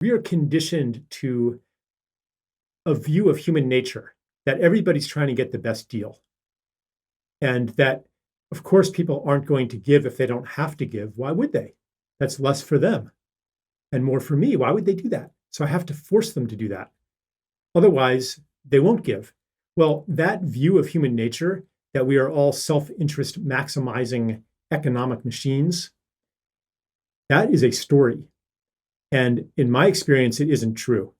we are conditioned to a view of human nature that everybody's trying to get the best deal. And that, of course, people aren't going to give if they don't have to give. Why would they? That's less for them and more for me. Why would they do that? So I have to force them to do that. Otherwise, they won't give. Well, that view of human nature, that we are all self-interest maximizing economic machines, that is a story. And in my experience, it isn't true.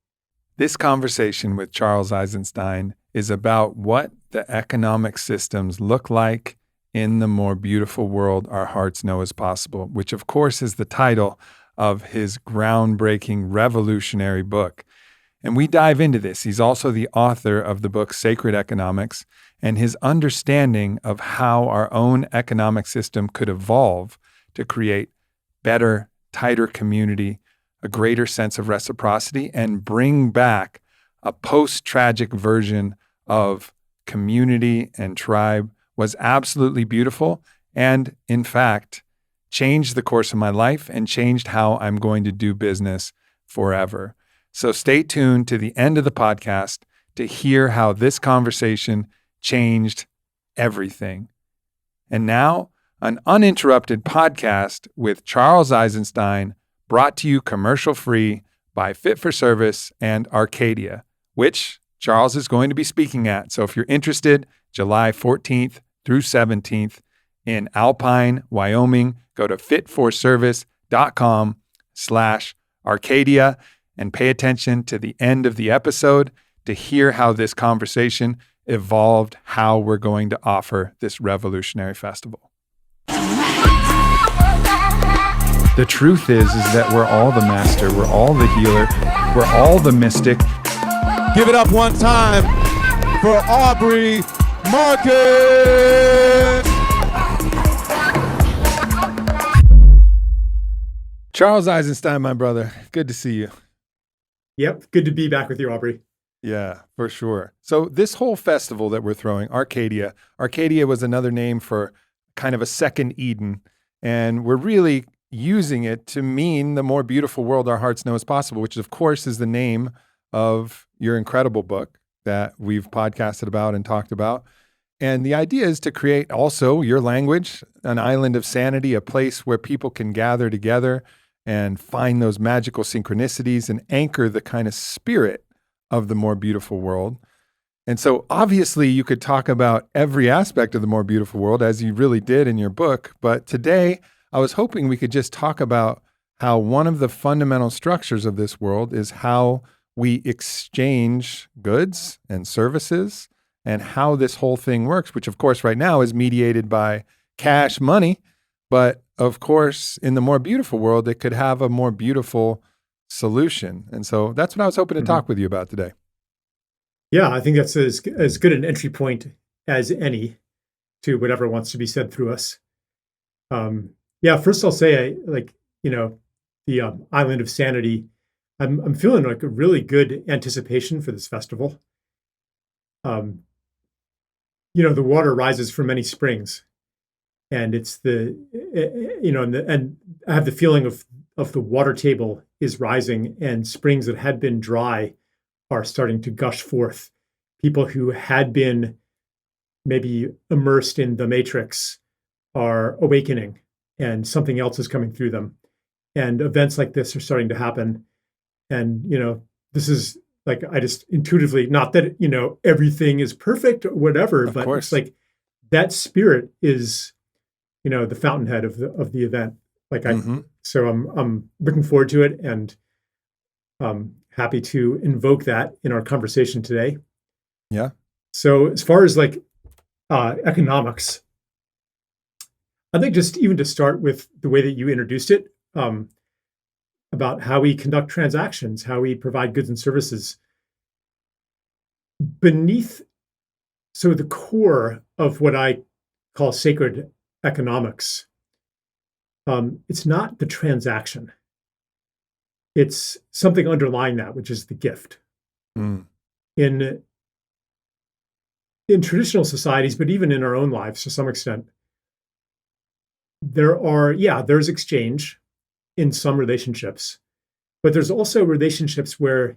This conversation with Charles Eisenstein is about what the economic systems look like in the more beautiful world our hearts know is possible, which of course is the title of his groundbreaking, revolutionary book. And we dive into this. He's also the author of the book Sacred Economics, and his understanding of how our own economic system could evolve to create better, tighter community, a greater sense of reciprocity, and bring back a post-tragic version of community and tribe was absolutely beautiful and, in fact, changed the course of my life and changed how I'm going to do business forever. So stay tuned to the end of the podcast to hear how this conversation changed everything. And now, an uninterrupted podcast with Charles Eisenstein, brought to you commercial-free by Fit for Service and Arkadia, which Charles is going to be speaking at. So if you're interested, July 14th through 17th in Alpine, Wyoming, go to fitforservice.com/Arkadia and pay attention to the end of the episode to hear how this conversation evolved, how we're going to offer this revolutionary festival. The truth is that we're all the master, we're all the healer, we're all the mystic. Give it up one time for Aubrey Marcus. Charles Eisenstein, my brother, good to see you. Yep, good to be back with you, Aubrey. Yeah, for sure. So this whole festival that we're throwing, Arkadia was another name for kind of a second Eden, and we're really using it to mean the more beautiful world our hearts know is possible, which of course is the name of your incredible book that we've podcasted about and talked about. And the idea is to create also your language, an island of sanity, a place where people can gather together and find those magical synchronicities and anchor the kind of spirit of the more beautiful world. And so obviously you could talk about every aspect of the more beautiful world as you really did in your book. But today I was hoping we could just talk about how one of the fundamental structures of this world is how we exchange goods and services and how this whole thing works, which of course right now is mediated by cash money. But of course, in the more beautiful world, it could have a more beautiful solution. And so that's what I was hoping to talk with you about today. Yeah, I think that's as good an entry point as any to whatever wants to be said through us. Yeah, first I'll say, the Island of Sanity. I'm feeling like a really good anticipation for this festival. The water rises from many springs, and it's and I have the feeling of the water table is rising, and springs that had been dry are starting to gush forth. People who had been maybe immersed in the matrix are awakening, and something else is coming through them. And events like this are starting to happen. And, this is like, I just intuitively, not that, everything is perfect or whatever, but it's like that spirit is, the fountainhead of the event. So I'm looking forward to it, and happy to invoke that in our conversation today. Yeah. So as far as economics, I think just even to start with the way that you introduced it, about how we conduct transactions, how we provide goods and services. So the core of what I call sacred economics, it's not the transaction. It's something underlying that, which is the gift. In traditional societies, but even in our own lives to some extent, there's exchange in some relationships, But there's also relationships where,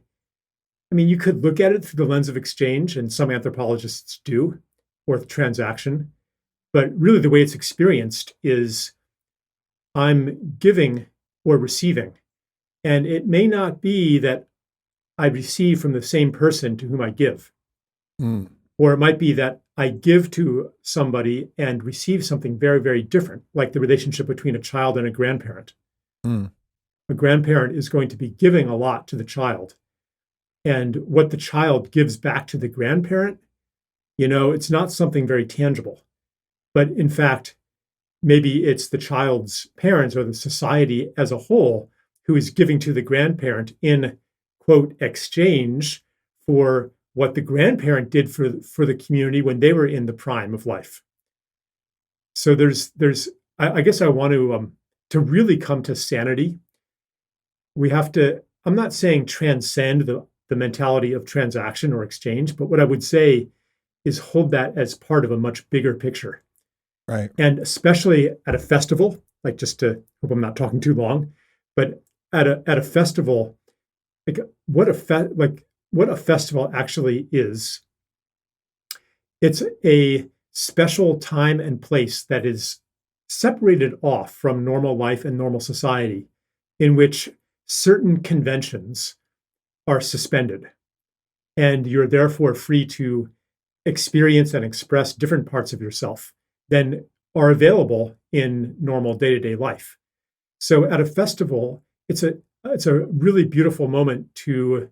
I mean, you could look at it through the lens of exchange, and some anthropologists do, or transaction. But really, the way it's experienced is I'm giving or receiving. And it may not be that I receive from the same person to whom I give. Mm. Or it might be that I give to somebody and receive something very, very different, like the relationship between a child and a grandparent. Mm. A grandparent is going to be giving a lot to the child. And what the child gives back to the grandparent, it's not something very tangible. But in fact, maybe it's the child's parents or the society as a whole who is giving to the grandparent in, quote, exchange for what the grandparent did for the community when they were in the prime of life. So I guess I want to really come to sanity. We have to, I'm not saying transcend the mentality of transaction or exchange, but what I would say is hold that as part of a much bigger picture. Right. And especially at a festival, like, just to hope I'm not talking too long, but at a festival, like what a festival actually is. It's a special time and place that is separated off from normal life and normal society, in which certain conventions are suspended. And you're therefore free to experience and express different parts of yourself than are available in normal day-to-day life. So at a festival, it's a really beautiful moment to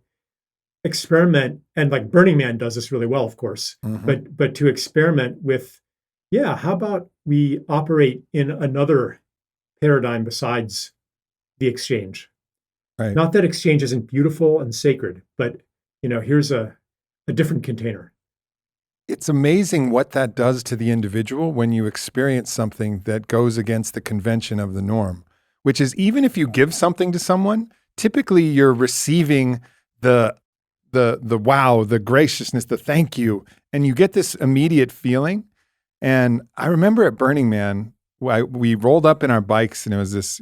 experiment, and like Burning Man does this really well, of course, but to experiment with, how about we operate in another paradigm besides the exchange? Right. Not that exchange isn't beautiful and sacred, but here's a different container. It's amazing what that does to the individual when you experience something that goes against the convention of the norm, which is, even if you give something to someone, typically you're receiving the wow, the graciousness, the thank you, and you get this immediate feeling. And I remember at Burning Man, we rolled up in our bikes, and it was this,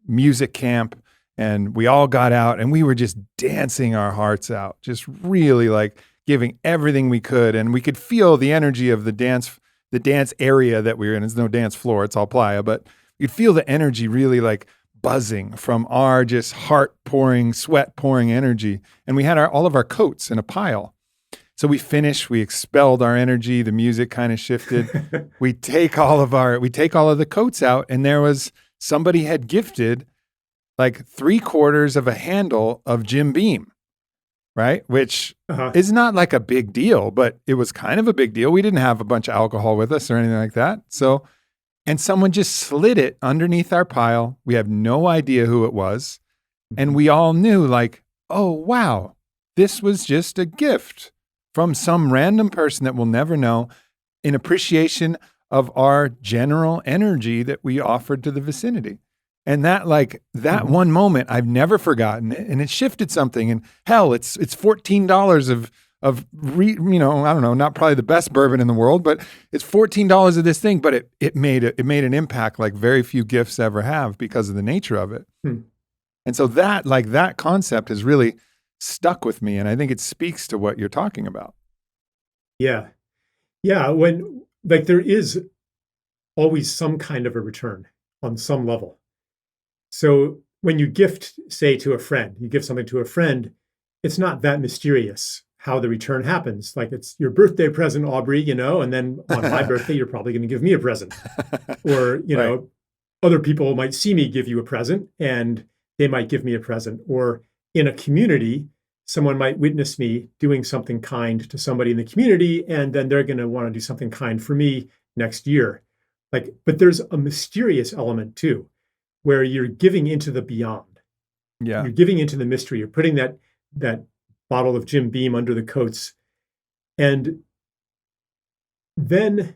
music camp, and we all got out and we were just dancing our hearts out, just really like giving everything we could. And we could feel the energy of the dance area that we were in. It's no dance floor, it's all playa, but you'd feel the energy really like buzzing from our just heart pouring, sweat pouring energy. And we had all of our coats in a pile. So we finished, we expelled our energy, the music kind of shifted. we take all of the coats out, and there was somebody had gifted like 3/4 of a handle of Jim Beam, right? Which is not like a big deal, but it was kind of a big deal. We didn't have a bunch of alcohol with us or anything like that. So, and someone just slid it underneath our pile. We have no idea who it was. And we all knew, like, oh, wow, this was just a gift from some random person that we'll never know, in appreciation of our general energy that we offered to the vicinity. And that one moment, I've never forgotten it, and it shifted something. And hell, it's $14 of I don't know, not probably the best bourbon in the world, but it's $14 of this thing. But it made an impact like very few gifts ever have, because of the nature of it. And so that concept has really stuck with me, and I think it speaks to what you're talking about. Yeah, when there is always some kind of a return on some level. So when you gift, say, to a friend, you give something to a friend, it's not that mysterious how the return happens. Like, it's your birthday present, Aubrey, and then on my birthday, you're probably going to give me a present. Or, Right. Other people might see me give you a present and they might give me a present. Or in a community, someone might witness me doing something kind to somebody in the community, and then they're going to want to do something kind for me next year. But there's a mysterious element too, where you're giving into the beyond. Yeah. You're giving into the mystery. You're putting that bottle of Jim Beam under the coats. And then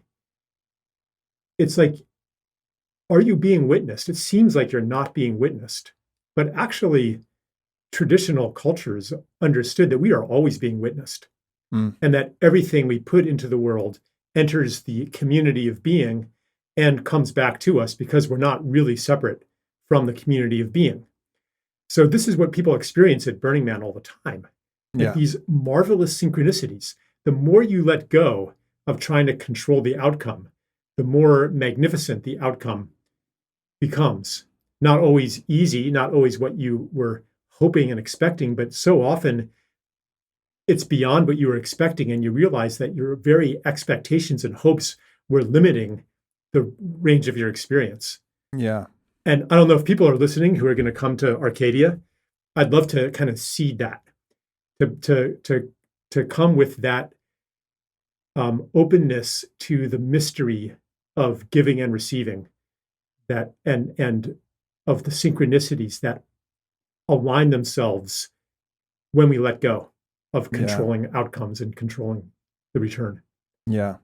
it's like, are you being witnessed? It seems like you're not being witnessed. But actually, traditional cultures understood that we are always being witnessed, and that everything we put into the world enters the community of being and comes back to us, because we're not really separate from the community of being. So this is what people experience at Burning Man all the time. Like Yeah. these marvelous synchronicities. The more you let go of trying to control the outcome, the more magnificent the outcome becomes. Not always easy, not always what you were hoping and expecting, but so often it's beyond what you were expecting, and you realize that your very expectations and hopes were limiting the range of your experience. Yeah. And I don't know if people are listening who are going to come to Arcadia. I'd love to kind of seed that, to come with that openness to the mystery of giving and receiving, that and of the synchronicities that align themselves when we let go of Yeah. controlling outcomes and controlling the return. Yeah.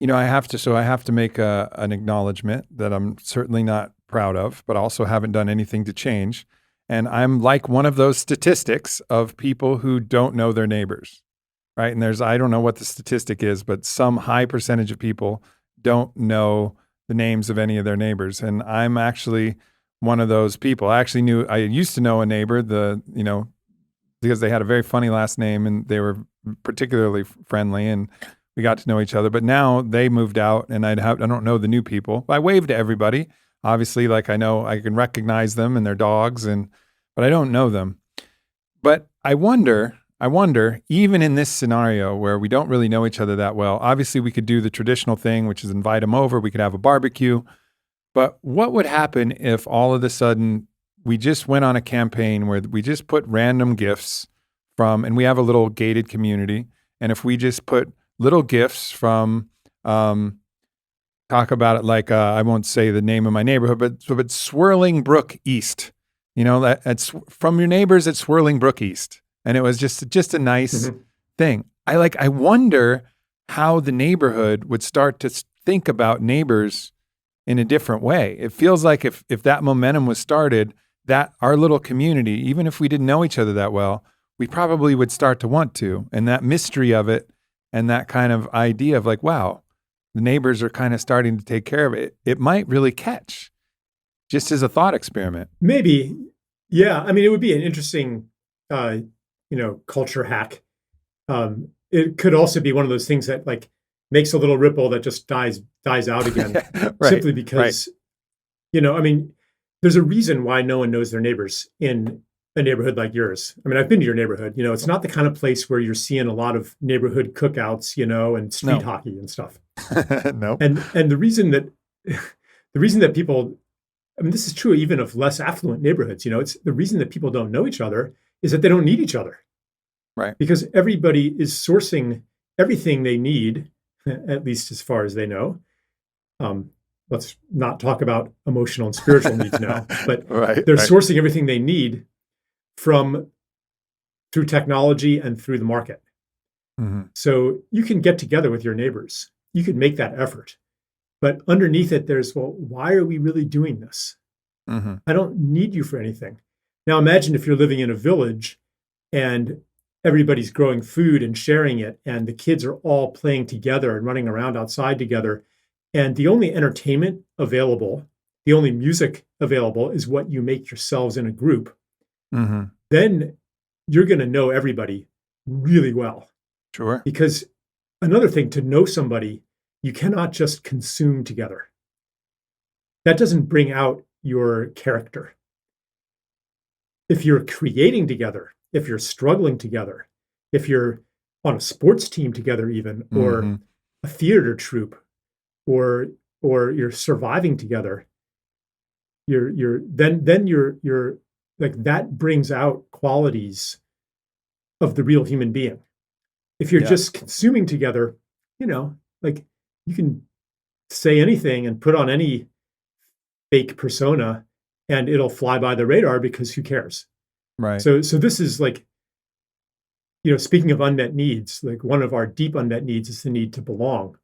I have to make an acknowledgement that I'm certainly not proud of, but also haven't done anything to change. And I'm like one of those statistics of people who don't know their neighbors, right? And I don't know what the statistic is, but some high percentage of people don't know the names of any of their neighbors. And I'm actually one of those people. I used to know a neighbor, because they had a very funny last name and they were particularly friendly, and we got to know each other. But now they moved out and I don't know the new people. I wave to everybody. Obviously, like I can recognize them and their dogs, but I don't know them. But I wonder, even in this scenario where we don't really know each other that well, obviously we could do the traditional thing, which is invite them over. We could have a barbecue. But what would happen if all of a sudden we just went on a campaign where we just put random gifts and we have a little gated community. And if we just put little gifts from, talk about it like, I won't say the name of my neighborhood, but Swirling Brook East, that's from your neighbors at Swirling Brook East. And it was just a nice thing. I wonder how the neighborhood would start to think about neighbors in a different way. It feels like if that momentum was started, that our little community, even if we didn't know each other that well, we probably would start to want to. And that mystery of it and that kind of idea of like, wow, the neighbors are kind of starting to take care of it. It might really catch, just as a thought experiment. Maybe. Yeah. I mean, it would be an interesting, culture hack. It could also be one of those things that like makes a little ripple that just dies out again, Right, simply because, I mean, there's a reason why no one knows their neighbors in a neighborhood like yours. I mean, I've been to your neighborhood. It's not the kind of place where you're seeing a lot of neighborhood cookouts, and street hockey and stuff. No. And the reason that people, I mean, this is true even of less affluent neighborhoods. It's the reason that people don't know each other is that they don't need each other. Right. Because everybody is sourcing everything they need, at least as far as they know. Let's not talk about emotional and spiritual needs now, but they're sourcing everything they need through technology and through the market. Mm-hmm. So you can get together with your neighbors. You could make that effort. But underneath it, there's, well, why are we really doing this? Mm-hmm. I don't need you for anything. Now imagine if you're living in a village and everybody's growing food and sharing it, and the kids are all playing together and running around outside together. And the only entertainment available, the only music available is what you make yourselves in a group. Mm-hmm. Then you're going to know everybody really well. Sure. Because another thing, to know somebody, you cannot just consume together. That doesn't bring out your character. If you're creating together, if you're struggling together, if you're on a sports team together even, or a theater troupe, or you're surviving together, you're like, that brings out qualities of the real human being. If you're just consuming together, like, you can say anything and put on any fake persona and it'll fly by the radar because who cares? Right. So this is like, speaking of unmet needs, like one of our deep unmet needs is the need to belong.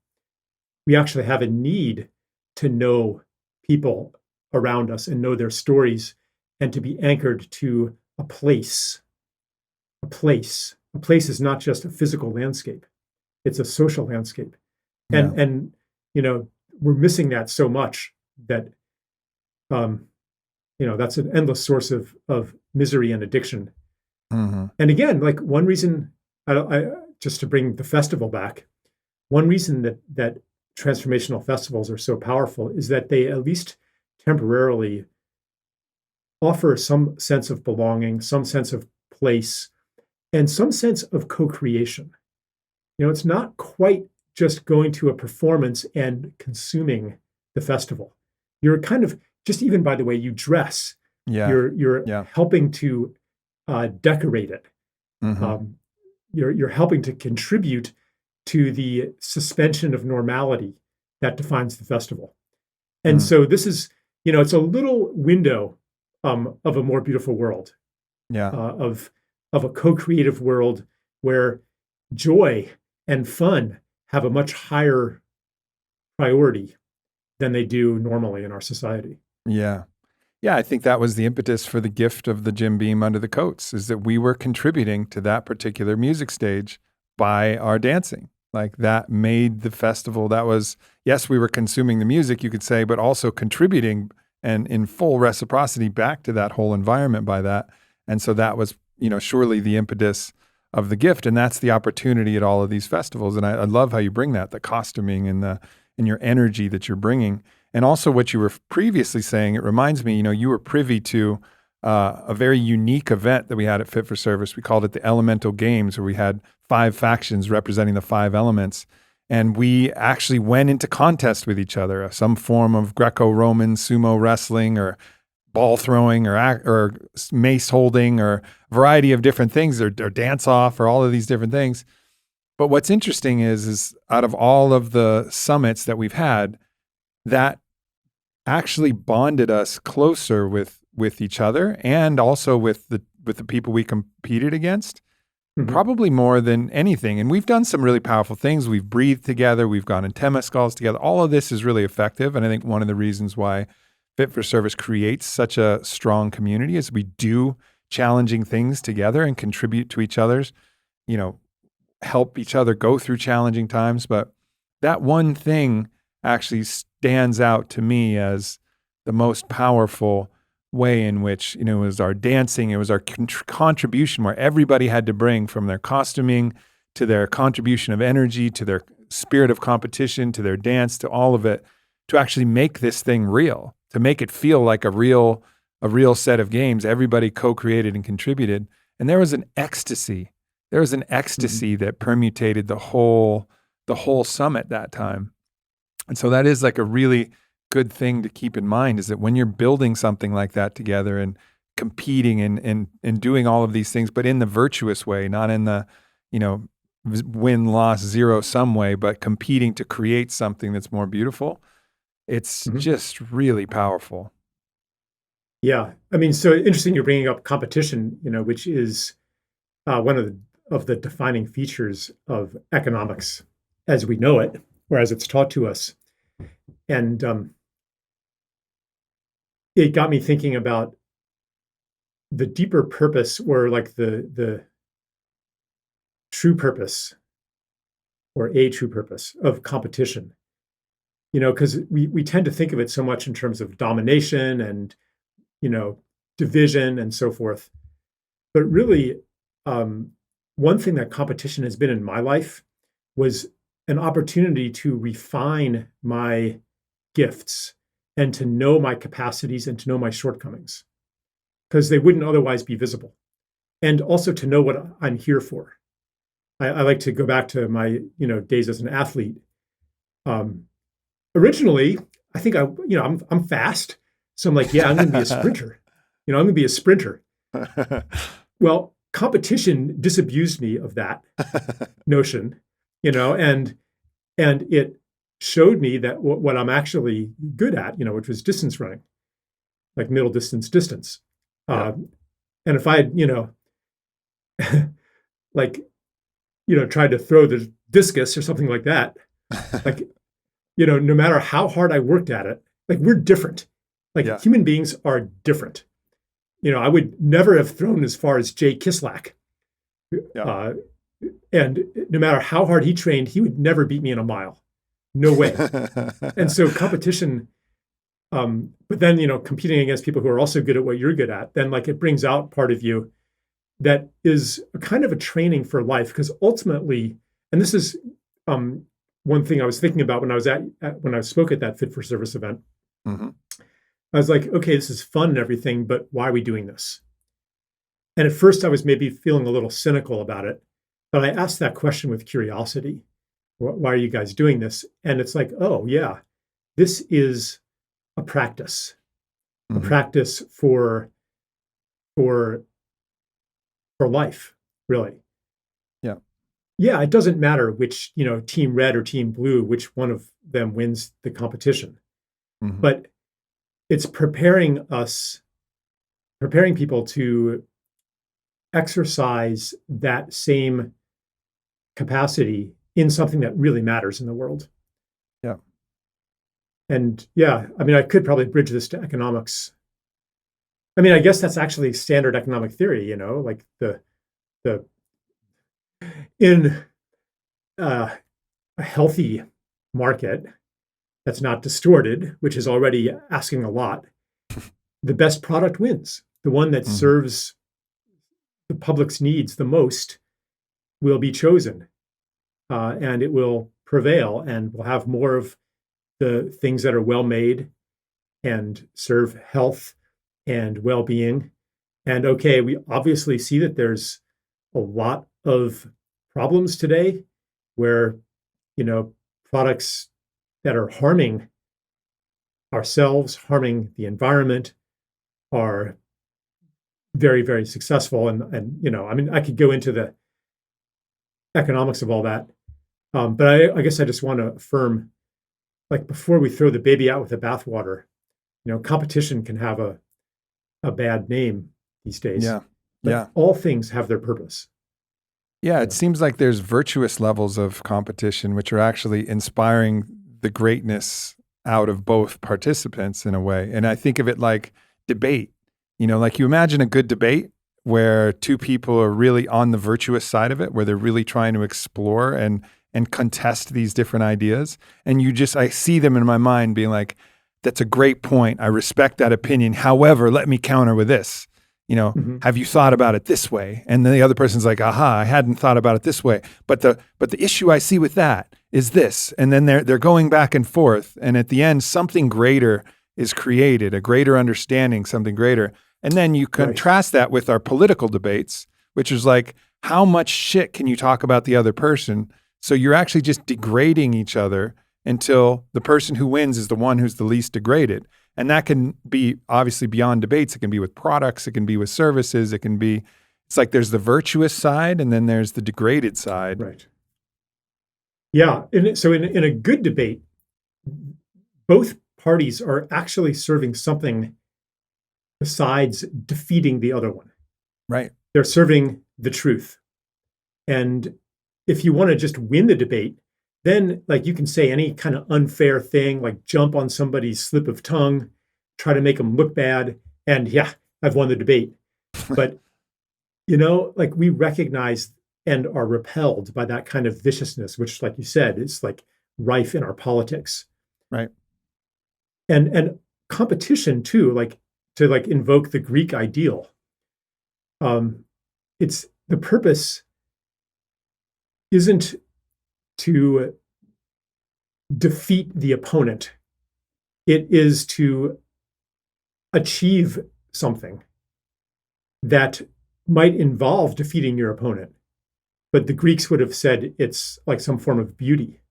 We actually have a need to know people around us and know their stories and to be anchored to a place. A place is not just a physical landscape. It's a social landscape. And we're missing that so much that that's an endless source of misery and addiction. Mm-hmm. And again, like one reason, just to bring the festival back, one reason that transformational festivals are so powerful is that they at least temporarily offer some sense of belonging, some sense of place, and some sense of co-creation. It's not quite just going to a performance and consuming the festival. You're kind of, just even by the way you dress, Yeah. you're Yeah. helping to decorate it. Mm-hmm. You're helping to contribute to the suspension of normality that defines the festival. And so this is, it's a little window of a more beautiful world, Yeah. of a co-creative world where joy and fun have a much higher priority than they do normally in our society. Yeah. Yeah, I think that was the impetus for the gift of the Jim Beam Under the Coats, is that we were contributing to that particular music stage by our dancing. Like that made the festival. That was, yes, we were consuming the music, you could say, but also contributing and in full reciprocity back to that whole environment by that. And so that was, surely the impetus of the gift. And that's the opportunity at all of these festivals. And I love how you bring that, the costuming and your energy that you're bringing. And also what you were previously saying, it reminds me, you were privy to a very unique event that we had at Fit for Service. We called it the Elemental Games, where we had 5 factions representing the 5 elements. And we actually went into contest with each other, some form of Greco-Roman sumo wrestling or ball throwing or mace holding or a variety of different things, or dance off or all of these different things. But what's interesting is out of all of the summits that we've had, that actually bonded us closer with each other and also with the people we competed against, probably more than anything. And we've done some really powerful things. We've breathed together. We've gone in temescals together. All of this is really effective. And I think one of the reasons why Fit for Service creates such a strong community is we do challenging things together and contribute to each other's, help each other go through challenging times. But that one thing actually stands out to me as the most powerful way in which, it was our dancing, it was our contribution, where everybody had to bring from their costuming to their contribution of energy, to their spirit of competition, to their dance, to all of it, to actually make this thing real, to make it feel like a real set of games. Everybody co-created and contributed. And there was an ecstasy. That permutated the whole summit that time. And so that is like a really good thing to keep in mind, is that when you're building something like that together and competing and doing all of these things, but in the virtuous way, not in the, win, loss, zero sum way, but competing to create something that's more beautiful, it's just really powerful. Yeah. I mean, so interesting you're bringing up competition, which is one of the defining features of economics as we know it, or as it's taught to us. And it got me thinking about the deeper purpose, or like the true purpose, or a true purpose of competition. Because we tend to think of it so much in terms of domination and, division and so forth. But really, one thing that competition has been in my life was an opportunity to refine my gifts and to know my capacities and to know my shortcomings, because they wouldn't otherwise be visible. And also to know what I'm here for. I like to go back to my, days as an athlete. Originally, I think I'm fast. So I'm like, yeah, I'm going to be a sprinter. I'm going to be a sprinter. Well, competition disabused me of that notion, and it showed me that what I'm actually good at, which was distance running, like middle distance. Yeah. And if I had, tried to throw the discus or something like that, like, no matter how hard I worked at it, like we're different. Like human beings are different. I would never have thrown as far as Jay Kislak. Yeah. And no matter how hard he trained, he would never beat me in a mile. No way. And so competition but then, competing against people who are also good at what you're good at, then like it brings out part of you that is a kind of a training for life. Because ultimately, and this is one thing I was thinking about when I was when I spoke at that Fit for Service event. Mm-hmm. I was like, okay, this is fun and everything, but why are we doing this? And at first I was maybe feeling a little cynical about it, but I asked that question with curiosity. Why are you guys doing this? And it's like, oh yeah, this is a practice, Mm-hmm. for life, really. Yeah. Yeah, it doesn't matter which, team red or team blue, which one of them wins the competition. Mm-hmm. But it's preparing people to exercise that same capacity in something that really matters in the world. Yeah. And yeah, I mean, I could probably bridge this to economics. I mean, I guess that's actually standard economic theory, like the in a healthy market that's not distorted, which is already asking a lot, the best product wins. The one that serves the public's needs the most will be chosen, and it will prevail, and we'll have more of the things that are well made and serve health and well-being. And okay, we obviously see that there's a lot of problems today where, products that are harming ourselves, harming the environment, are very, very successful. And I mean, I could go into the economics of all that, but I guess I just want to affirm, like, before we throw the baby out with the bathwater, competition can have a bad name these days. Yeah. But Yeah. all things have their purpose. Yeah, it seems like there's virtuous levels of competition, which are actually inspiring the greatness out of both participants in a way. And I think of it like debate. Like you imagine a good debate where two people are really on the virtuous side of it, where they're really trying to explore and contest these different ideas. And I see them in my mind being like, that's a great point. I respect that opinion. However, let me counter with this. Have you thought about it this way? And then the other person's like, aha, I hadn't thought about it this way. But the issue I see with that is this. And then they're going back and forth. And at the end, something greater is created, a greater understanding, something greater. And then you contrast that with our political debates, which is like, how much shit can you talk about the other person? So you're actually just degrading each other until the person who wins is the one who's the least degraded. And that can be obviously beyond debates. It can be with products. It can be with services. It's like there's the virtuous side and then there's the degraded side. Right. Yeah. So in a good debate, both parties are actually serving something besides defeating the other one. Right. They're serving the truth. And if you want to just win the debate, then like you can say any kind of unfair thing, like jump on somebody's slip of tongue, try to make them look bad, and yeah, I've won the debate. But like we recognize and are repelled by that kind of viciousness, which, like you said, is like rife in our politics. Right. And competition too, like to like invoke the Greek ideal. It's the purpose isn't to defeat the opponent. It is to achieve something that might involve defeating your opponent. But the Greeks would have said it's like some form of beauty.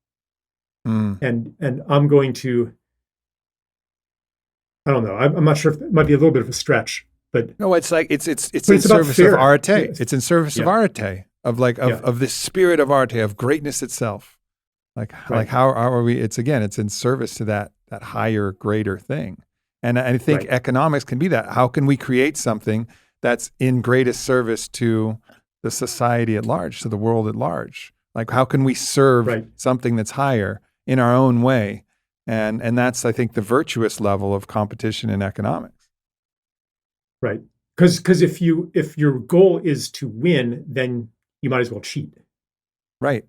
And I'm going to, I don't know, I'm not sure if it might be a little bit of a stretch, but no, it's like it's in it's service of arte. Yeah, it's in service of arte, of this spirit of arte, of greatness itself. Like how are we? It's in service to that higher, greater thing. And I think economics can be that. How can we create something that's in greatest service to the society at large, to the world at large? Like how can we serve something that's higher in our own way? And that's, I think, the virtuous level of competition in economics. Right. Because if your goal is to win, then you might as well cheat. Right.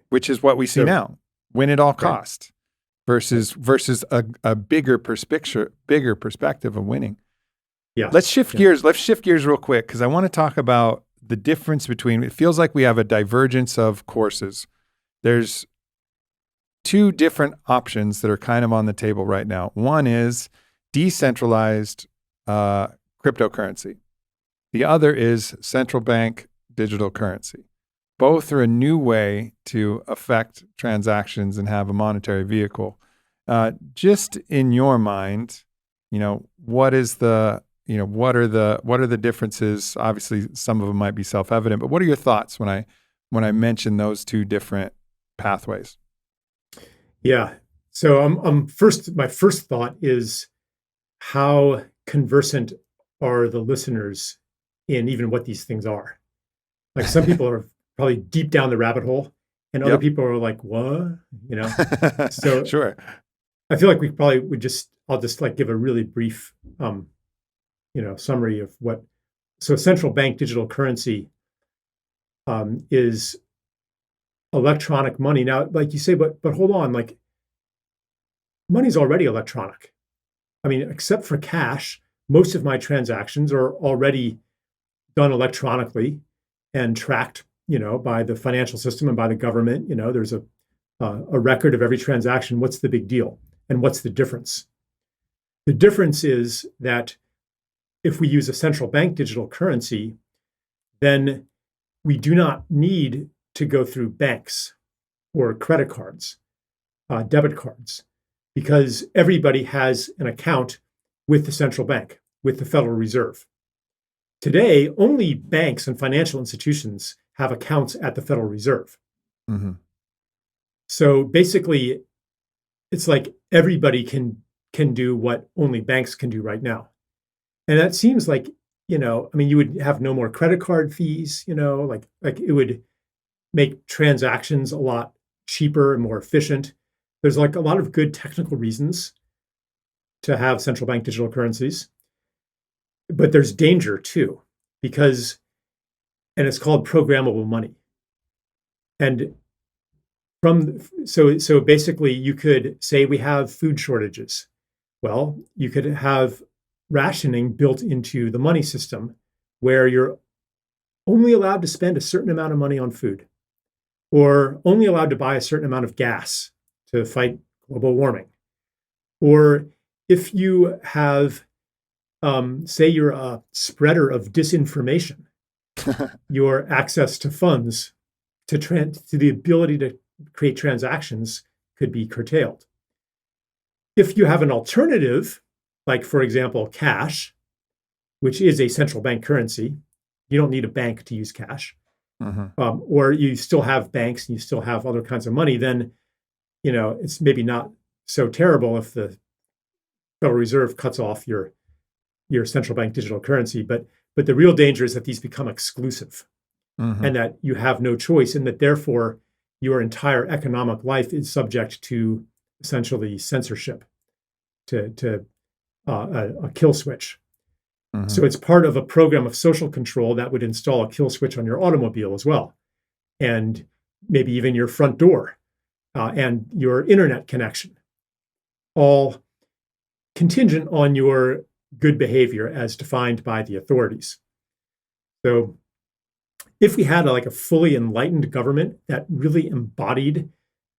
Which is what we see now. Win at all cost. versus a bigger perspective of winning. Yeah. Let's shift gears. Let's shift gears real quick because I want to talk about the difference between. It feels like we have a divergence of courses. There's two different options that are kind of on the table right now. One is decentralized cryptocurrency. The other is central bank digital currency. Both are a new way to affect transactions and have a monetary vehicle. Just in your mind, what are the differences? Obviously, some of them might be self-evident, but what are your thoughts when I mention those two different pathways? Yeah. So my first thought is, how conversant are the listeners in even what these things are? Like, some people are probably deep down the rabbit hole, and other people are like, what? So Sure. I feel like we probably I'll just like give a really brief, summary of what. So central bank digital currency is electronic money. Now, like you say, but hold on, like, money's already electronic. I mean, except for cash, most of my transactions are already done electronically and tracked, by the financial system and by the government. There's a record of every transaction. What's the big deal? And what's the difference? The difference is that if we use a central bank digital currency, then we do not need to go through banks or credit cards, debit cards, because everybody has an account with the central bank, with the Federal Reserve. Today, only banks and financial institutions have accounts at the Federal Reserve. Mm-hmm. So basically, it's like everybody can do what only banks can do right now. And that seems like, you would have no more credit card fees, like it would make transactions a lot cheaper and more efficient. There's like a lot of good technical reasons to have central bank digital currencies, but there's danger too, and it's called programmable money. And so basically you could say we have food shortages. Well, you could have rationing built into the money system where you're only allowed to spend a certain amount of money on food, or only allowed to buy a certain amount of gas to fight global warming. Or if you have, say you're a spreader of disinformation, your access to funds to the ability to create transactions could be curtailed. If you have an alternative, like, for example, cash, which is a central bank currency, you don't need a bank to use cash, or you still have banks and you still have other kinds of money, then it's maybe not so terrible if the Federal Reserve cuts off your central bank digital currency. But the real danger is that these become exclusive, and that you have no choice, and that therefore your entire economic life is subject to essentially censorship, to a kill switch. So it's part of a program of social control that would install a kill switch on your automobile as well, and maybe even your front door, and your internet connection, all contingent on your good behavior as defined by the authorities. So if we had a fully enlightened government that really embodied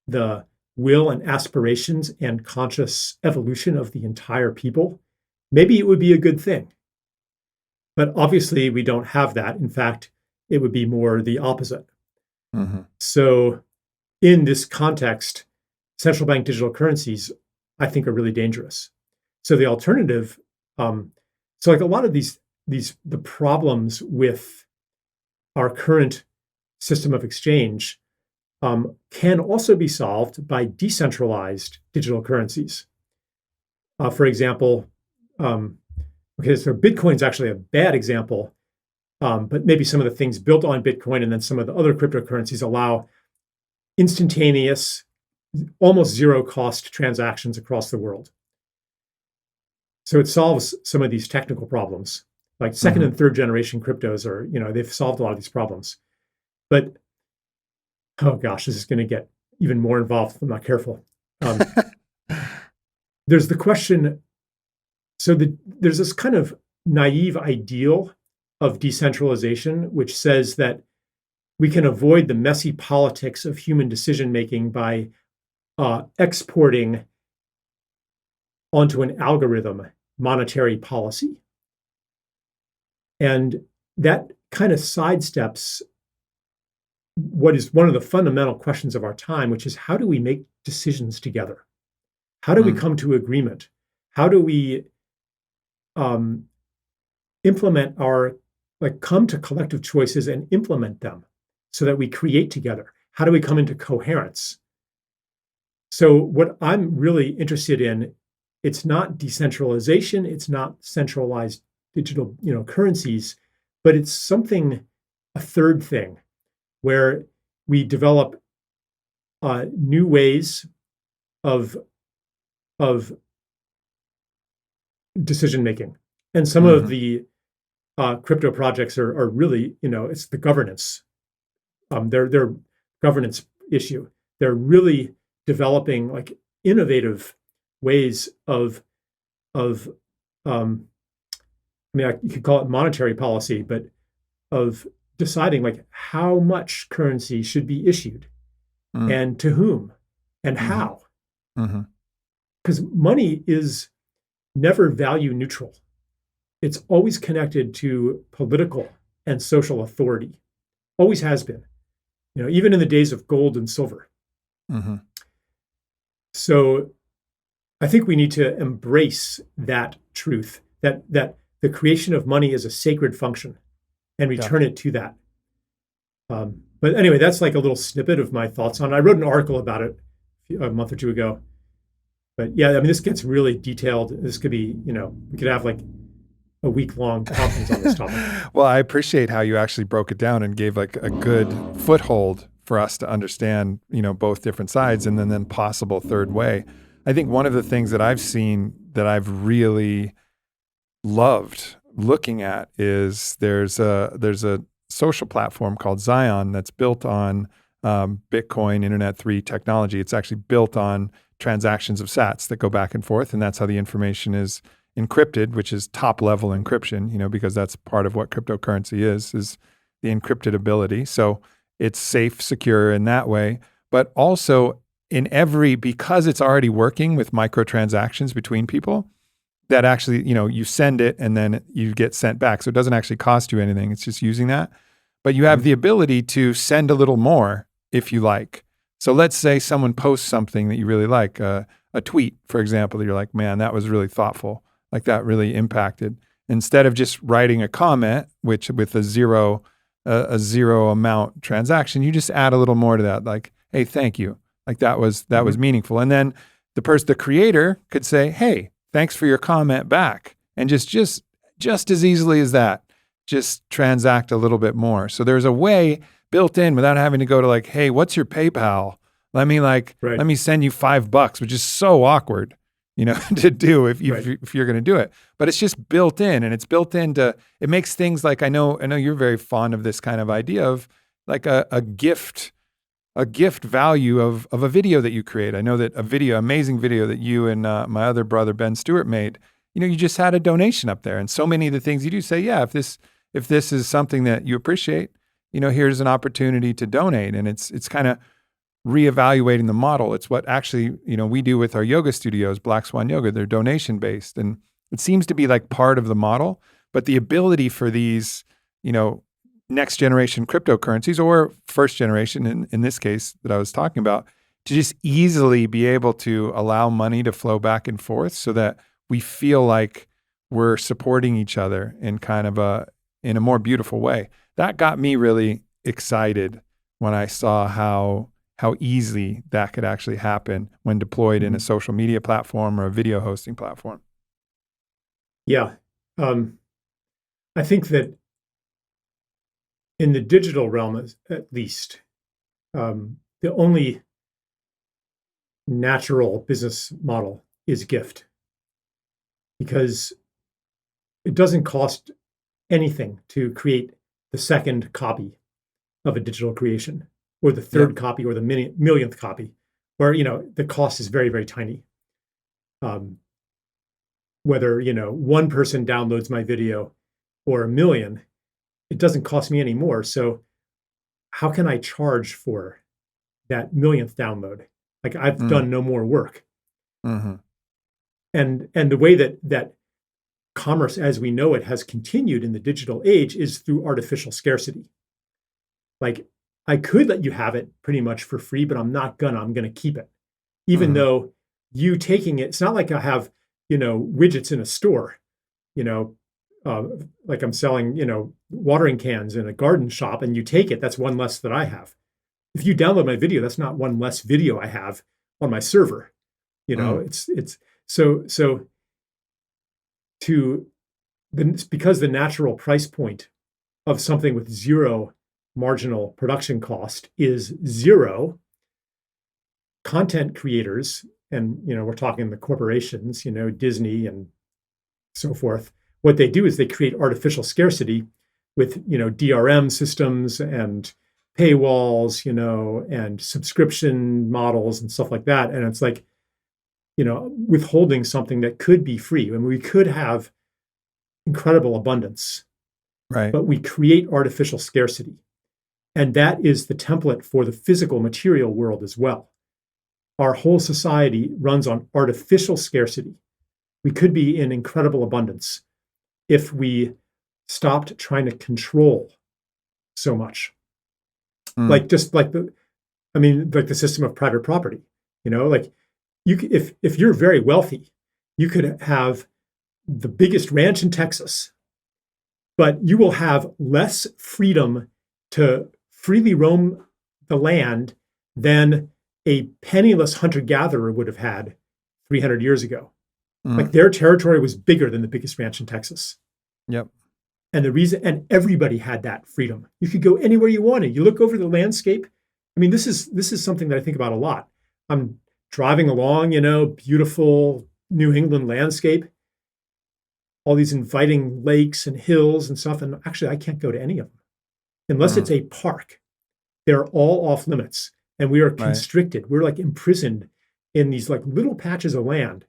the will and aspirations and conscious evolution of the entire people, maybe it would be a good thing. But obviously, we don't have that. In fact, it would be more the opposite. So in this context, central bank digital currencies, I think, are really dangerous. So the alternative, so like a lot of the problems with our current system of exchange can also be solved by decentralized digital currencies. For example, so Bitcoin's actually a bad example, but maybe some of the things built on Bitcoin and then some of the other cryptocurrencies allow instantaneous, almost zero cost transactions across the world. So it solves some of these technical problems. Like second and third generation cryptos are, they've solved a lot of these problems. But, oh gosh, this is going to get even more involved if I'm not careful. there's the question. So there's this kind of naive ideal of decentralization, which says that we can avoid the messy politics of human decision making by exporting onto an algorithm monetary policy. And that kind of sidesteps what is one of the fundamental questions of our time, which is how do we make decisions together? How do we come to agreement? How do we implement come to collective choices and implement them so that we create together? How do we come into coherence? So what I'm really interested in, it's not decentralization, it's not centralized digital, currencies, but it's something, a third thing, where we develop new ways of decision making. And some of the crypto projects are really, it's the governance. Their governance issue. They're really developing like innovative ways of you could call it monetary policy, but of deciding like how much currency should be issued and to whom and how. Because money is never value neutral. It's always connected to political and social authority. Always has been, even in the days of gold and silver. So I think we need to embrace that truth, that the creation of money is a sacred function and return it to that. But anyway, that's like a little snippet of my thoughts on it. I wrote an article about it a month or two ago. But yeah, I mean, this gets really detailed. This could be, we could have like a week-long conference on this topic. Well, I appreciate how you actually broke it down and gave like a good foothold for us to understand, both different sides and then possible third way. I think one of the things that I've seen that I've really loved looking at is there's a social platform called Zion that's built on Bitcoin Internet 3 technology. It's actually built on transactions of sats that go back and forth, and that's how the information is encrypted, which is top-level encryption, because that's part of what cryptocurrency is the encrypted ability. So it's safe, secure in that way, but also because it's already working with microtransactions between people, that actually, you send it and then you get sent back. So it doesn't actually cost you anything. It's just using that. But you have the ability to send a little more if you like. So let's say someone posts something that you really like, a tweet, for example, that you're like, man, that was really thoughtful. Like that really impacted. Instead of just writing a comment, which with a zero amount transaction, you just add a little more to that. Like, hey, thank you. Like that was meaningful. And then the creator could say, hey, thanks for your comment back. And just as easily as that, just transact a little bit more. So there's a way built in without having to go to like, hey, what's your PayPal? Let me send you $5, which is so awkward, to do if you're going to do it. But it's just built in, and it's built into, it makes things like, I know you're very fond of this kind of idea of like a gift value of a video that you create. I know that amazing video that you and my other brother, Ben Stewart, made, you just had a donation up there. And so many of the things you do say, yeah, if this is something that you appreciate, here's an opportunity to donate. And it's kind of reevaluating the model. It's what actually, we do with our yoga studios, Black Swan Yoga. They're donation based. And it seems to be like part of the model, but the ability for these, next generation cryptocurrencies or first generation in this case that I was talking about, to just easily be able to allow money to flow back and forth so that we feel like we're supporting each other in kind of in a more beautiful way. That got me really excited when I saw how easily that could actually happen when deployed in a social media platform or a video hosting platform. Yeah. I think that in the digital realm, at least, the only natural business model is gift, because it doesn't cost anything to create the second copy of a digital creation, or the third copy, or the millionth copy, where the cost is very, very tiny. whether, one person downloads my video or a million, it doesn't cost me any more. So how can I charge for that millionth download? Like I've done no more work. Mm-hmm. And the way that commerce as we know it has continued in the digital age is through artificial scarcity. Like I could let you have it pretty much for free, but I'm gonna keep it. Even though you taking it, it's not like I have, widgets in a store, like I'm selling, watering cans in a garden shop and you take it, that's one less that I have. If you download my video, that's not one less video I have on my server. It's because the natural price point of something with zero marginal production cost is zero, content creators, and we're talking the corporations, Disney and so forth, what they do is they create artificial scarcity with DRM systems and paywalls, and subscription models and stuff like that. And it's like, withholding something that could be free. I mean, we could have incredible abundance, right? But we create artificial scarcity. And that is the template for the physical material world as well. Our whole society runs on artificial scarcity. We could be in incredible abundance if we stopped trying to control so much. Like just like the system of private property, like if you're very wealthy, you could have the biggest ranch in Texas, but you will have less freedom to freely roam the land than a penniless hunter-gatherer would have had 300 years ago. Like their territory was bigger than the biggest ranch in Texas. Yep. And everybody had that freedom. You could go anywhere you wanted. You look over the landscape. I mean, this is something that I think about a lot. I'm driving along, beautiful New England landscape, all these inviting lakes and hills and stuff. And actually, I can't go to any of them unless it's a park. They're all off limits, and we are constricted. Right. We're like imprisoned in these like little patches of land.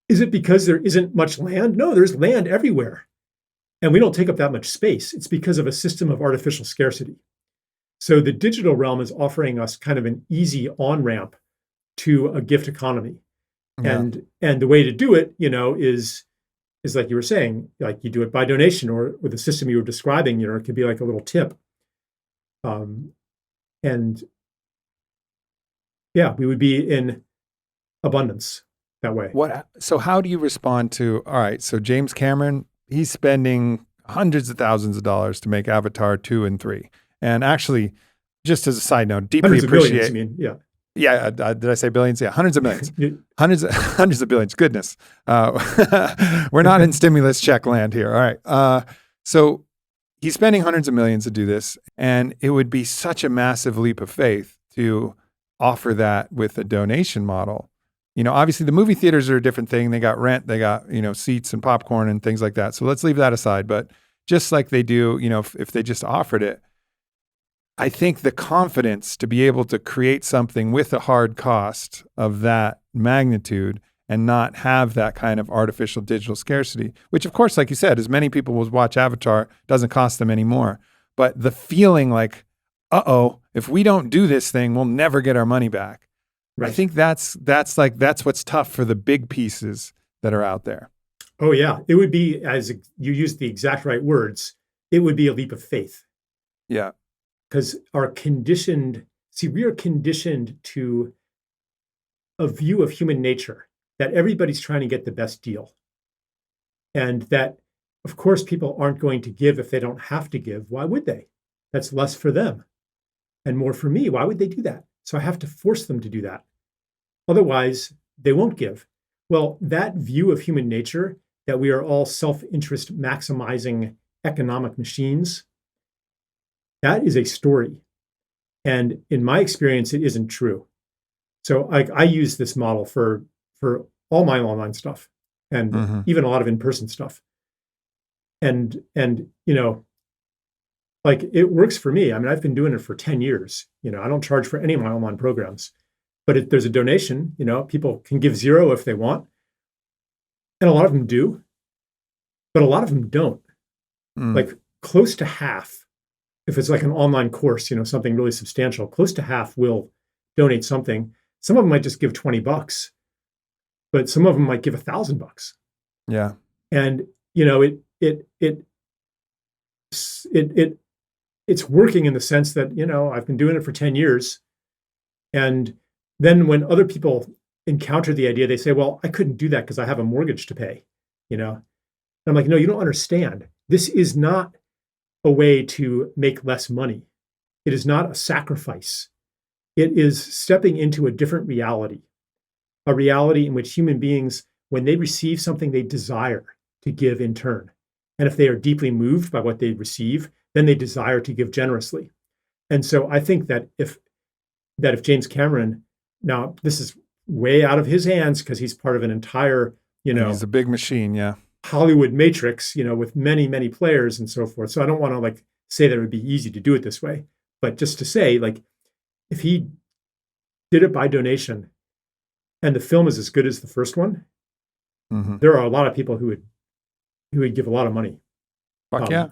Is it because there isn't much land? No, there's land everywhere. And we don't take up that much space. It's because of a system of artificial scarcity. So the digital realm is offering us kind of an easy on-ramp to a gift economy. Yeah. And the way to do it, is like you were saying, like you do it by donation, or with the system you were describing, it could be like a little tip. And yeah, we would be in abundance that way. So how do you respond to, all right, so James Cameron, he's spending hundreds of thousands of dollars to make Avatar 2 and 3. And actually, just as a side note, deeply hundreds appreciate. Of billions, yeah. Yeah, did I say billions? Yeah, hundreds of millions. hundreds of billions. Goodness. We're not in stimulus check land here. All right. So he's spending hundreds of millions to do this, and it would be such a massive leap of faith to offer that with a donation model. Obviously the movie theaters are a different thing. They got rent, they got, seats and popcorn and things like that. So let's leave that aside. But just like they do, if they just offered it, I think the confidence to be able to create something with a hard cost of that magnitude and not have that kind of artificial digital scarcity, which of course, like you said, as many people will watch Avatar, doesn't cost them anymore. But the feeling like, if we don't do this thing, we'll never get our money back. Right. I think that's what's tough for the big pieces that are out there. Oh yeah, it would be, as you used the exact right words, it would be a leap of faith. Yeah. Because we are conditioned to a view of human nature that everybody's trying to get the best deal. And that, of course, people aren't going to give if they don't have to give. Why would they? That's less for them and more for me. Why would they do that? So I have to force them to do that. Otherwise, they won't give. Well, that view of human nature, that we are all self-interest maximizing economic machines, that is a story. And in my experience, it isn't true. So I use this model for all my online stuff and even a lot of in-person stuff. And like it works for me. I mean, I've been doing it for 10 years. I don't charge for any of my online programs. But if there's a donation, people can give zero if they want. And a lot of them do, but a lot of them don't. Like close to half, if it's like an online course, something really substantial, close to half will donate something. Some of them might just give $20, but some of them might give $1,000. Yeah. And, it's working in the sense that, I've been doing it for 10 years. And then when other people encounter the idea, they say, well, I couldn't do that because I have a mortgage to pay, And I'm like, no, you don't understand. This is not a way to make less money. It is not a sacrifice. It is stepping into a different reality, a reality in which human beings, when they receive something, they desire to give in turn. And if they are deeply moved by what they receive, then they desire to give generously. And so I think that if James Cameron, now this is way out of his hands because he's part of an entire, he's a big machine, yeah. Hollywood matrix, with many, many players and so forth. So I don't want to say that it would be easy to do it this way, but just to say, if he did it by donation and the film is as good as the first one, there are a lot of people who would give a lot of money. Fuck yeah.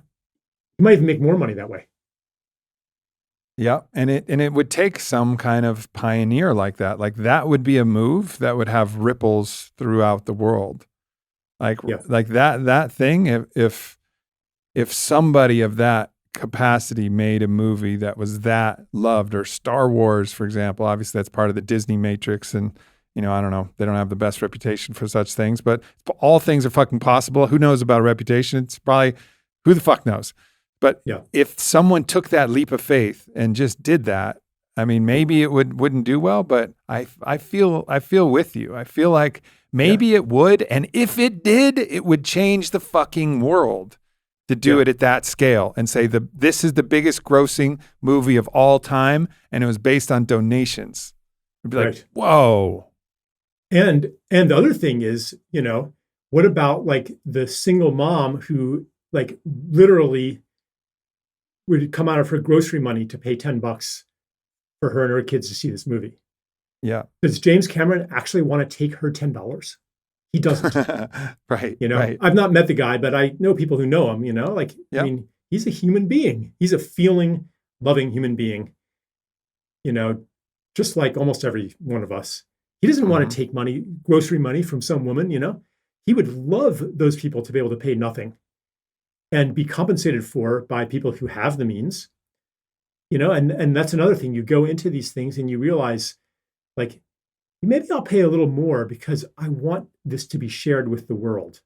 You might even make more money that way. Yeah, and it would take some kind of pioneer like that. Like that would be a move that would have ripples throughout the world. Like that thing. If somebody of that capacity made a movie that was that loved, or Star Wars, for example, obviously that's part of the Disney matrix, and I don't know, they don't have the best reputation for such things, but all things are fucking possible. Who knows about a reputation? It's probably, who the fuck knows? But if someone took that leap of faith and just did that, I mean, maybe it wouldn't do well, but I feel with you. I feel like maybe it would, and if it did, it would change the fucking world to do it at that scale and say this is the biggest grossing movie of all time, and it was based on donations. It'd be like, whoa. And the other thing is, what about the single mom who literally would come out of her grocery money to pay $10 for her and her kids to see this movie? Yeah. Does James Cameron actually want to take her $10? He doesn't. Right. Right. I've not met the guy, but I know people who know him, I mean, he's a human being. He's a feeling, loving human being, just like almost every one of us. He doesn't want to take grocery money from some woman, He would love those people to be able to pay nothing and be compensated for by people who have the means, and that's another thing. You go into these things and you realize, maybe I'll pay a little more because I want this to be shared with the world.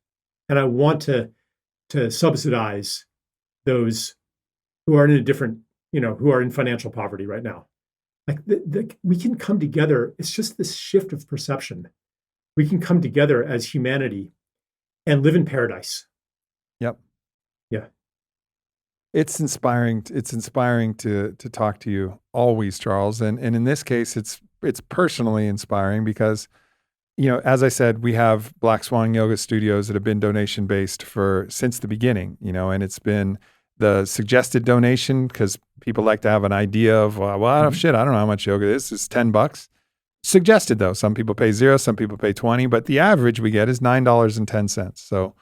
And I want to subsidize those who are in a different, who are in financial poverty right now. We can come together. It's just this shift of perception. We can come together as humanity and live in paradise. Yep. Yeah. It's inspiring. It's inspiring to talk to you always, Charles. And in this case, it's personally inspiring because, as I said, we have Black Swan Yoga Studios that have been donation based since the beginning, and it's been the suggested donation because people like to have an idea of, shit, I don't know how much yoga this is, $10. Suggested though, some people pay $0, some people pay $20, but the average we get is $9.10. So,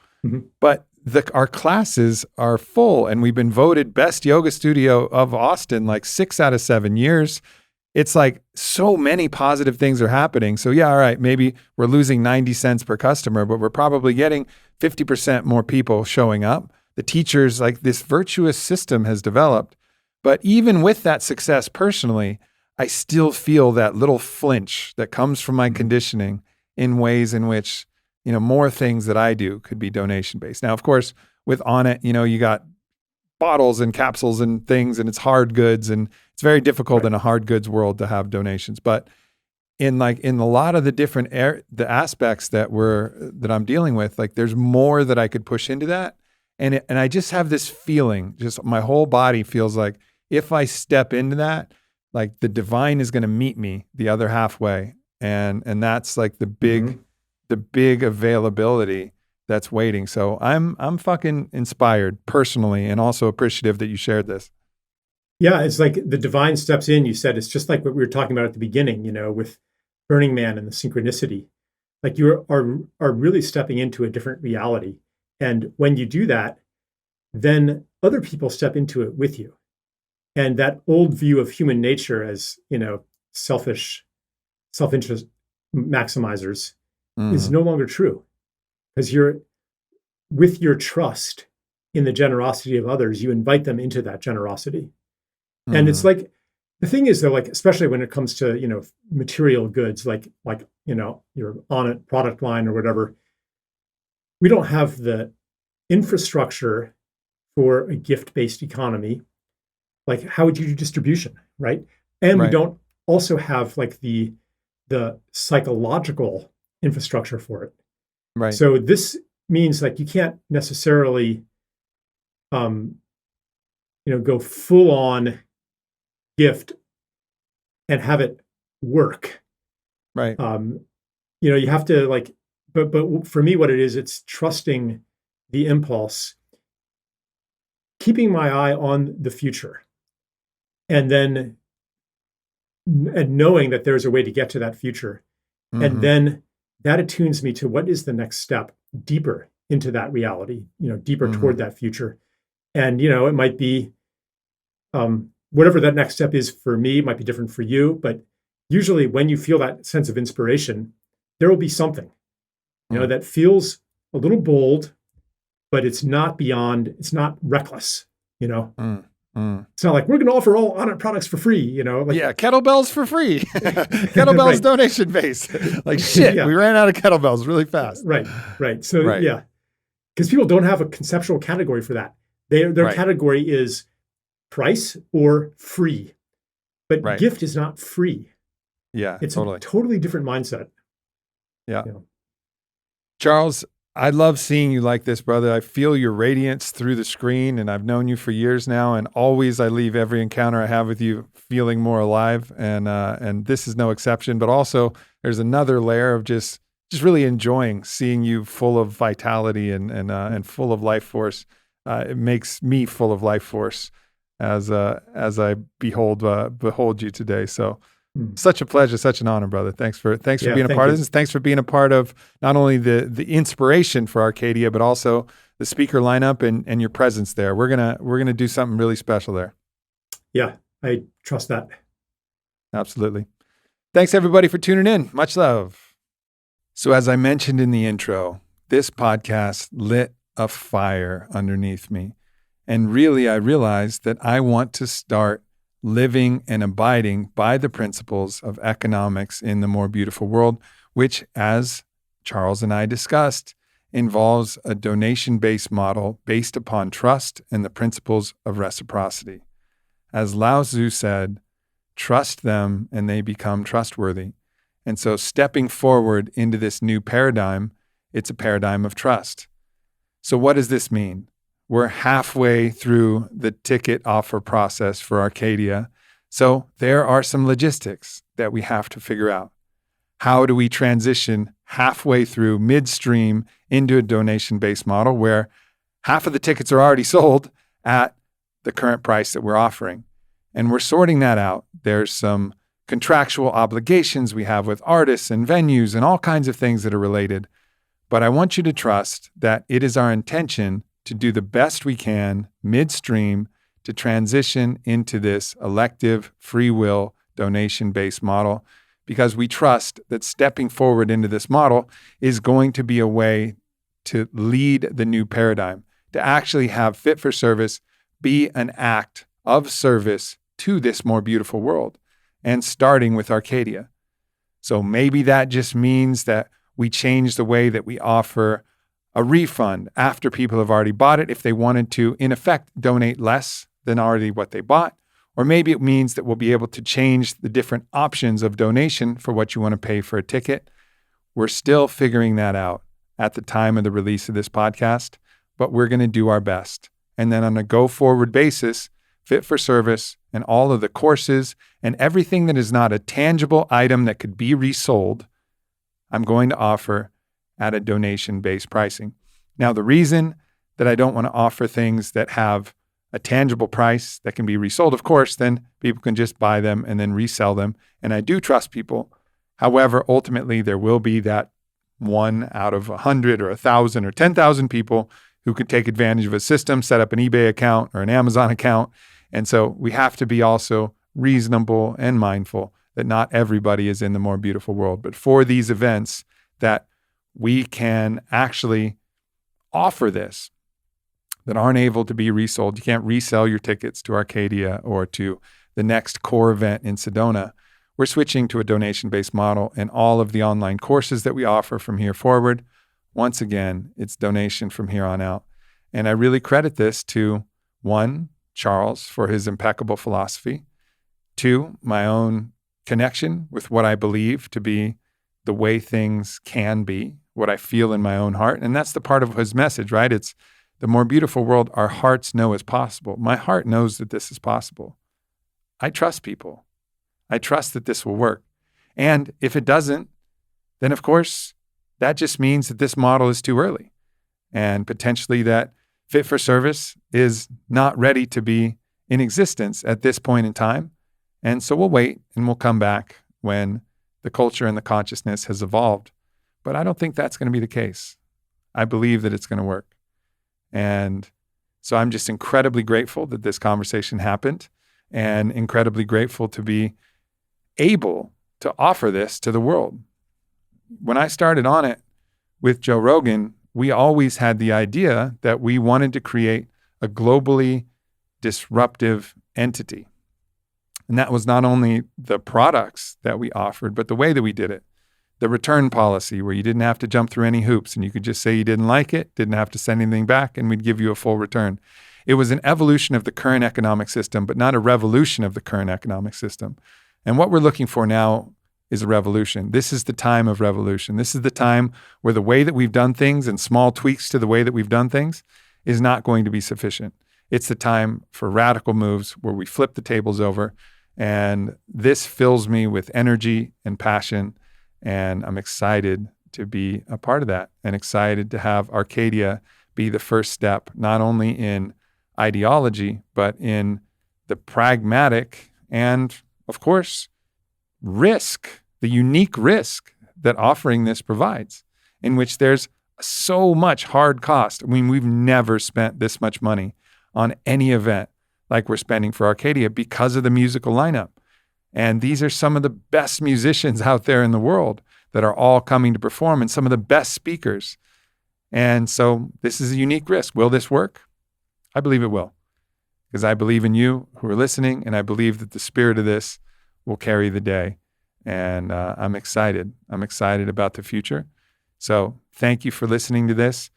but our classes are full, and we've been voted best yoga studio of Austin 6 out of 7 years. It's so many positive things are happening. So yeah, all right, maybe we're losing 90 cents per customer, but we're probably getting 50% more people showing up. The teachers, this virtuous system has developed. But even with that success personally, I still feel that little flinch that comes from my conditioning in ways in which, more things that I do could be donation based. Now, of course, with Onnit, you got bottles and capsules and things, and it's hard goods, and it's very difficult in a hard goods world to have donations. But in a lot of the different the aspects that I'm dealing with, there's more that I could push into that. And I just have this feeling, just my whole body feels like if I step into that, the divine is going to meet me the other halfway. And that's the big availability that's waiting. So I'm fucking inspired personally, and also appreciative that you shared this. Yeah, it's the divine steps in. You said it's just like what we were talking about at the beginning, with Burning Man and the synchronicity. Like you are really stepping into a different reality. And when you do that, then other people step into it with you. And that old view of human nature as, selfish, self-interest maximizers is no longer true, because you're with your trust in the generosity of others, you invite them into that generosity. And it's like, the thing is though, like, especially when it comes to, material goods, like, your on-it product line or whatever, we don't have the infrastructure for a gift-based economy. Like, how would you do distribution, right? And we don't also have like the psychological infrastructure for it. Right. So this means like you can't necessarily, go full on gift and have it work. Right. You have to like, but for me, what it is, it's trusting the impulse, keeping my eye on the future, and then and knowing that there's a way to get to that future. And then that attunes me to what is the next step deeper into that reality, deeper toward that future. And, it might be whatever that next step is for me, might be different for you. But usually when you feel that sense of inspiration, there will be something, that feels a little bold, but it's not it's not reckless, It's not like we're going to offer all on-it products for free, kettlebells for free. Kettlebells donation based. Like shit, we ran out of kettlebells really fast. Right. So because people don't have a conceptual category for that. Their category is price or free, but gift is not free. Yeah, it's totally. a totally different mindset. Yeah. Charles, I love seeing you like this, brother. I feel your radiance through the screen, and I've known you for years now, and always I leave every encounter I have with you feeling more alive, and this is no exception. But also, there's another layer of just really enjoying seeing you full of vitality and full of life force. It makes me full of life force as I behold you today. So. Such a pleasure, such an honor, brother. Thanks for being a part of this. Thanks for being a part of not only the inspiration for Arkadia, but also the speaker lineup and your presence there. We're gonna do something really special there. Yeah, I trust that. Absolutely. Thanks everybody for tuning in. Much love. So as I mentioned in the intro, this podcast lit a fire underneath me. And really, I realized that I want to start living and abiding by the principles of economics in the more beautiful world, which, as Charles and I discussed, involves a donation-based model based upon trust and the principles of reciprocity. As Lao Tzu said, trust them and they become trustworthy. And so stepping forward into this new paradigm, it's a paradigm of trust. So what does this mean? We're halfway through the ticket offer process for Arkadia. So there are some logistics that we have to figure out. How do we transition halfway through midstream into a donation-based model where half of the tickets are already sold at the current price that we're offering? And we're sorting that out. There's some contractual obligations we have with artists and venues and all kinds of things that are related. But I want you to trust that it is our intention to do the best we can midstream to transition into this elective, free will, donation-based model, because we trust that stepping forward into this model is going to be a way to lead the new paradigm, to actually have Fit for Service be an act of service to this more beautiful world, and starting with Arkadia. So maybe that just means that we change the way that we offer a refund after people have already bought it if they wanted to, in effect, donate less than already what they bought. Or maybe it means that we'll be able to change the different options of donation for what you want to pay for a ticket. We're still figuring that out at the time of the release of this podcast, but we're going to do our best. And then on a go-forward basis, Fit for Service and all of the courses and everything that is not a tangible item that could be resold, I'm going to offer at a donation-based pricing. Now, the reason that I don't want to offer things that have a tangible price that can be resold, of course, then people can just buy them and then resell them. And I do trust people However, ultimately, there will be that 1 out of 100 or 1,000 or 10,000 people who could take advantage of a system, set up an eBay account or an Amazon account. And so we have to be also reasonable and mindful that not everybody is in the more beautiful world. But for these events, that we can actually offer this, that aren't able to be resold. You can't resell your tickets to Arkadia or to the next core event in Sedona. We're switching to a donation-based model, and all of the online courses that we offer from here forward, once again, it's donation from here on out. And I really credit this to, 1, Charles for his impeccable philosophy, 2, my own connection with what I believe to be the way things can be, what I feel in my own heart. And that's the part of his message, right? It's the more beautiful world our hearts know is possible. My heart knows that this is possible. I trust people. I trust that this will work. And if it doesn't, then of course, that just means that this model is too early and potentially that fit for service is not ready to be in existence at this point in time. And so we'll wait and we'll come back when the culture and the consciousness has evolved. But I don't think that's going to be the case. I believe that it's going to work. And so I'm just incredibly grateful that this conversation happened and incredibly grateful to be able to offer this to the world. When I started on it with Joe Rogan, we always had the idea that we wanted to create a globally disruptive entity. And that was not only the products that we offered, but the way that we did it. The return policy where you didn't have to jump through any hoops and you could just say you didn't like it, didn't have to send anything back, and we'd give you a full return. It was an evolution of the current economic system, but not a revolution of the current economic system. And what we're looking for now is a revolution. This is the time of revolution. This is the time where the way that we've done things and small tweaks to the way that we've done things is not going to be sufficient. It's the time for radical moves where we flip the tables over. And this fills me with energy and passion. And I'm excited to be a part of that and excited to have Arkadia be the first step, not only in ideology, but in the pragmatic and, of course, risk, the unique risk that offering this provides, in which there's so much hard cost. I mean, we've never spent this much money on any event like we're spending for Arkadia because of the musical lineup. And these are some of the best musicians out there in the world that are all coming to perform and some of the best speakers. And so this is a unique risk. Will this work? I believe it will, because I believe in you who are listening, and I believe that the spirit of this will carry the day. And I'm excited. I'm excited about the future. So thank you for listening to this.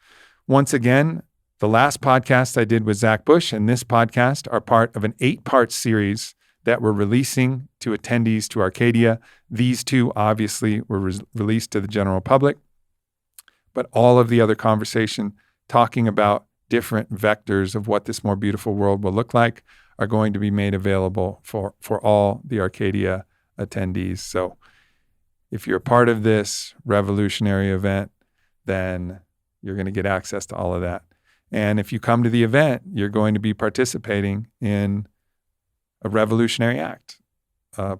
Once again, the last podcast I did with Zach Bush and this podcast are part of an 8-part series that we're releasing to attendees to Arkadia. These 2 obviously were released to the general public, but all of the other conversation talking about different vectors of what this more beautiful world will look like are going to be made available for all the Arkadia attendees. So if you're a part of this revolutionary event, then you're going to get access to all of that. And if you come to the event, you're going to be participating in a revolutionary act,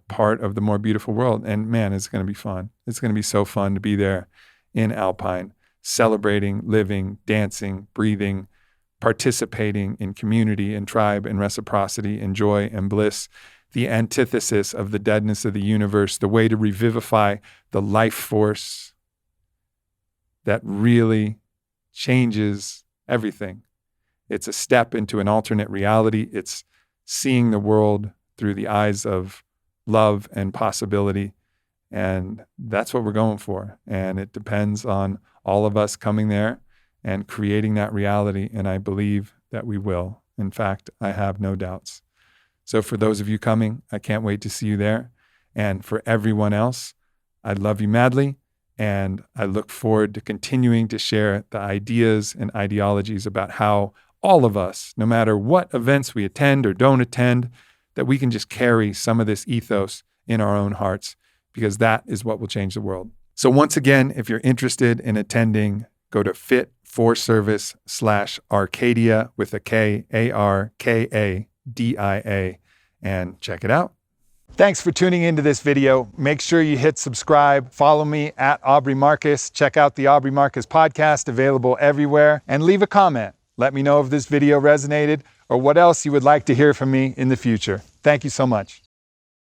part of the more beautiful world. And man, it's going to be fun. It's going to be so fun to be there in Alpine, celebrating, living, dancing, breathing, participating in community and tribe and reciprocity and joy and bliss, the antithesis of the deadness of the universe, the way to revivify the life force that really changes everything. It's a step into an alternate reality. It's seeing the world through the eyes of love and possibility. And that's what we're going for. And it depends on all of us coming there and creating that reality. And I believe that we will. In fact, I have no doubts. So for those of you coming, I can't wait to see you there. And for everyone else, I love you madly. And I look forward to continuing to share the ideas and ideologies about how all of us, no matter what events we attend or don't attend, that we can just carry some of this ethos in our own hearts, because that is what will change the world. So once again, if you're interested in attending, go to fitforservice.com/Arkadia with a K, Arkadia, and check it out. Thanks for tuning into this video. Make sure you hit subscribe. Follow me at Aubrey Marcus. Check out the Aubrey Marcus podcast, available everywhere. And leave a comment. Let me know if this video resonated or what else you would like to hear from me in the future. Thank you so much.